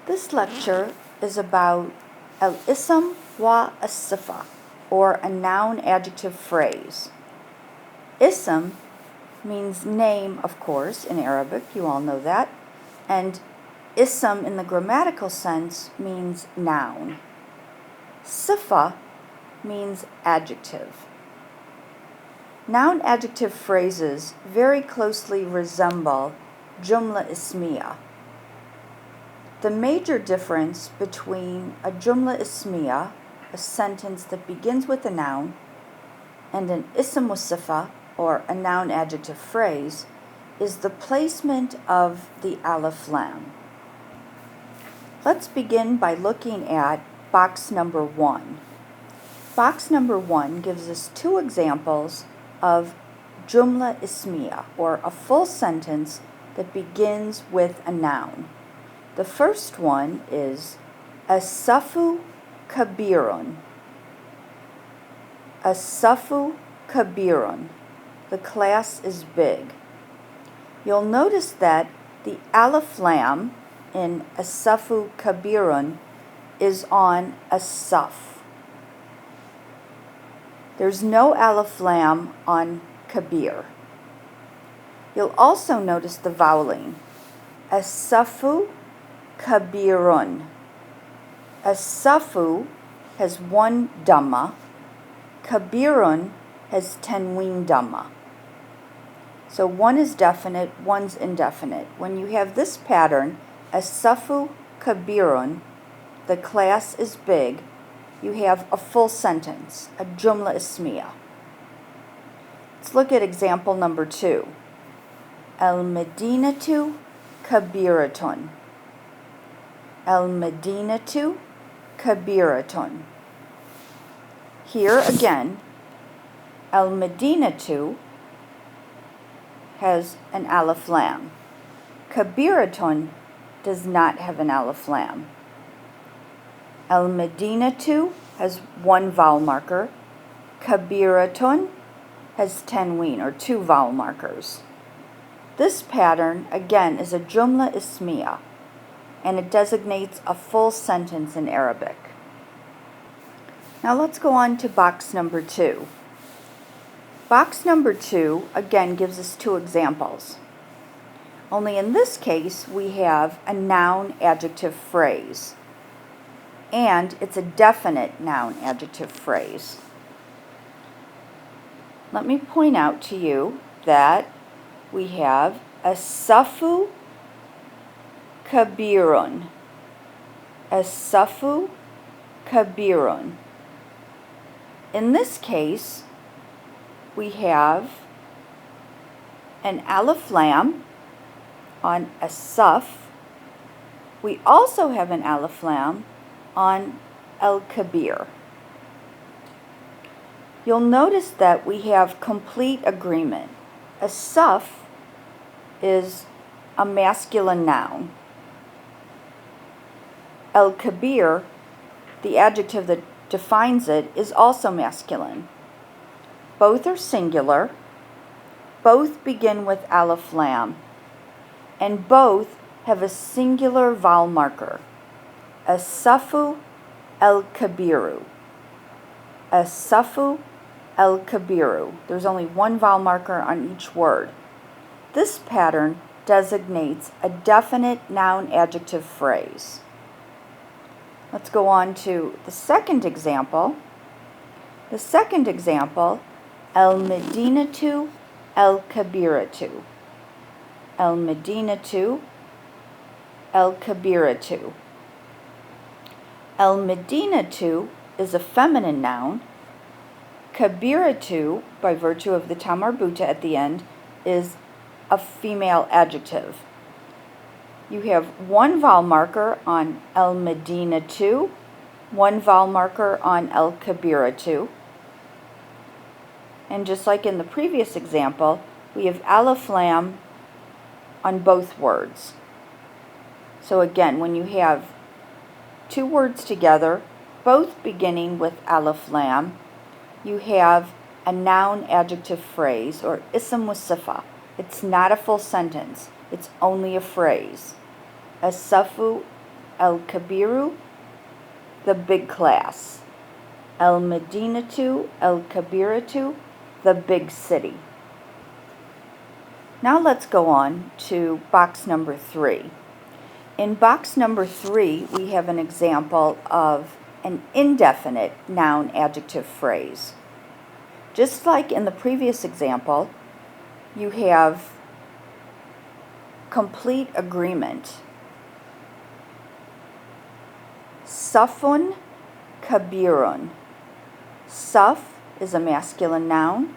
This lecture is about al-ism wa as-sifa, or a noun adjective phrase. Ism means name, of course, in Arabic, you all know that, and ism in the grammatical sense means noun. Sifa means adjective. Noun adjective phrases very closely resemble jumla ismiya. The major difference between a jumla ismiya, a sentence that begins with a noun, and an ism wa sifa, or a noun adjective phrase, is the placement of the alif lam. Let's begin by looking at box number 1. Box number 1 gives us two examples of jumla ismiya, or a full sentence that begins with a noun. The first one is as-safu kabirun. As-safu kabirun. The class is big. You'll notice that the alif lam in as-safu kabirun is on as-saf. There's no alif lam on kabir. You'll also notice the voweling. As-safu kabirun. As-safu has one dhamma. Kabirun has tanween dhamma. So one is definite, one's indefinite. When you have this pattern, as-safu kabirun, the class is big, you have a full sentence, a jumla ismiya. Let's look at example number 2. Al-madinatu kabiratun. Al-madinatu kabiratun. Here again, al-madinatu has an alif lam. Kabiratun does not have an alif lam. Al-madinatu has one vowel marker. Kabiratun has tanween, or two vowel markers. This pattern, again, is a jumla ismiya, and it designates a full sentence in Arabic. Now let's go on to box number 2. Box number 2, again, gives us two examples. Only in this case, we have a noun adjective phrase, and it's a definite noun adjective phrase. Let me point out to you that we have as-safu kabirun. As-safu kabirun. In this case, we have an alif lam on as-saf. We also have an alif lam on al-kabir. You'll notice that we have complete agreement. As-saf is a masculine noun. Al-kabir, the adjective that defines it, is also masculine. Both are singular, both begin with alif lam, and both have a singular vowel marker. As-safu al-kabiru. As-safu al-kabiru. There's only one vowel marker on each word. This pattern designates a definite noun adjective phrase. Let's go on to the second example. The second example, al-madinatu al-kabiratu. Al-madinatu al-kabiratu. Al-madinatu is a feminine noun. Kabiratu, by virtue of the ta marbuta at the end, is a female adjective. You have one vowel marker on al-madinatu, one vowel marker on al-kabiratu. And just like in the previous example, we have alif lam on both words. So again, when you have two words together, both beginning with alif lam, you have a noun adjective phrase, or ism wa sifa. It's not a full sentence, it's only a phrase. As-safu el-Kabiru, the big class. El-Madinatu, el-Kabiratu, the big city. Now let's go on to box number 3. In box number 3, we have an example of an indefinite noun adjective phrase. Just like in the previous example, you have complete agreement. Safun kabirun. Saf is a masculine noun.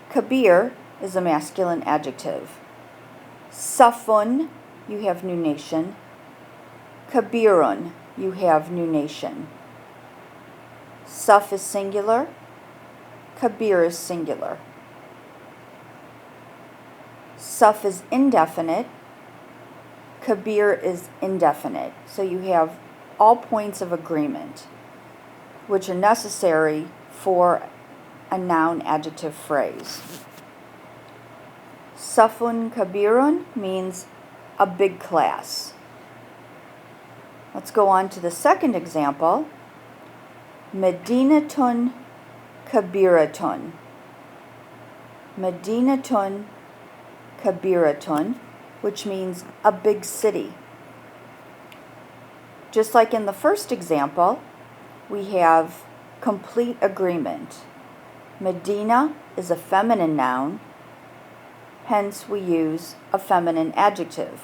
Kabir is a masculine adjective. Safun, you have nunation. Kabirun, you have nunation. Saf is singular. Kabir is singular. Saf is indefinite. Kabir is indefinite. So you have all points of agreement, which are necessary for a noun adjective phrase. Safun kabirun means a big class. Let's go on to the second example. Madinatun kabiratun. Madinatun kabiratun, which means a big city. Just like in the first example, we have complete agreement. Medina is a feminine noun, hence we use a feminine adjective.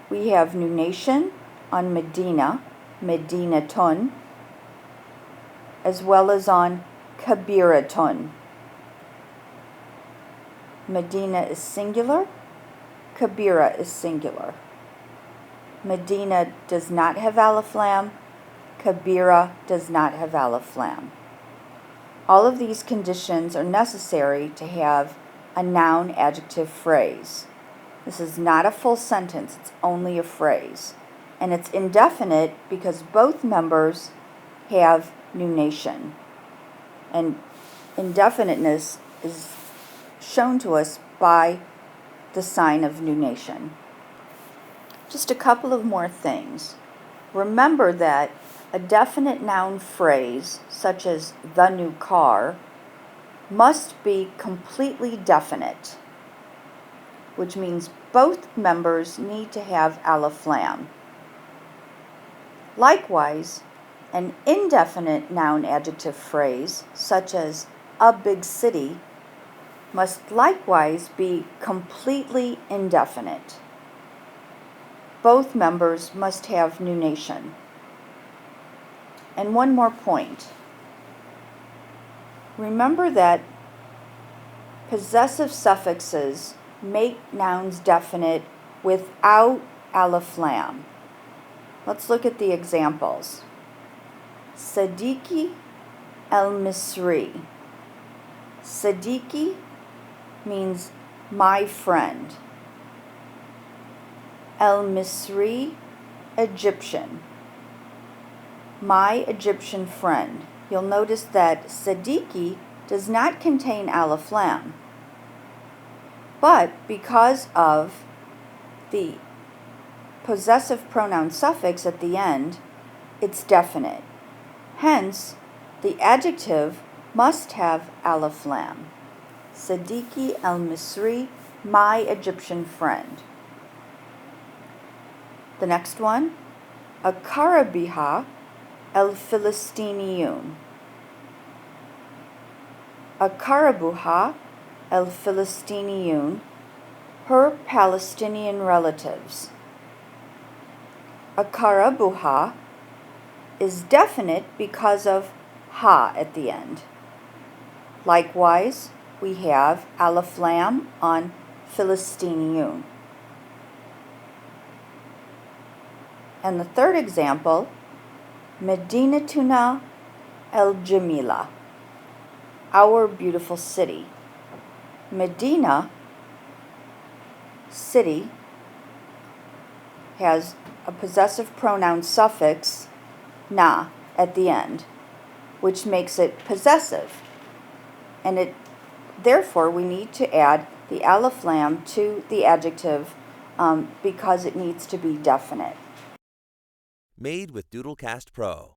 We have nunation on Medina, Medinatun, as well as on Kabiratun. Medina is singular, Kabira is singular. Medina does not have alif lam, Kabira does not have alif lam. All of these conditions are necessary to have a noun adjective phrase. This is not a full sentence, it's only a phrase. And it's indefinite because both members have nunation. And indefiniteness is shown to us by the sign of nunation. Just a couple of more things. Remember that a definite noun phrase, such as the new car, must be completely definite, which means both members need to have alif lam. Likewise, an indefinite noun adjective phrase, such as a big city, must likewise be completely indefinite. Both members must have nunation. And one more point. Remember that possessive suffixes make nouns definite without alif lam. Let's look at the examples. Sadiqi al-Misri. Sadiqi means my friend. El-Misri, Egyptian. My Egyptian friend. You'll notice that Sadiqi does not contain alif lam. But because of the possessive pronoun suffix at the end, it's definite. Hence, the adjective must have alif lam. Sadiqi al-Misri, my Egyptian friend. The next one, Akarabiha el-Filistiniyun. Akarabuha el-Filistiniyun, her Palestinian relatives. Akarabuha is definite because of ha at the end. Likewise, we have alif lam on Filistiniyun. And the third example, Medinatuna el-Jamila, our beautiful city. Medina, city, has a possessive pronoun suffix, na, at the end, which makes it possessive. And therefore, we need to add the alif lam to the adjective because it needs to be definite. Made with Doodlecast Pro.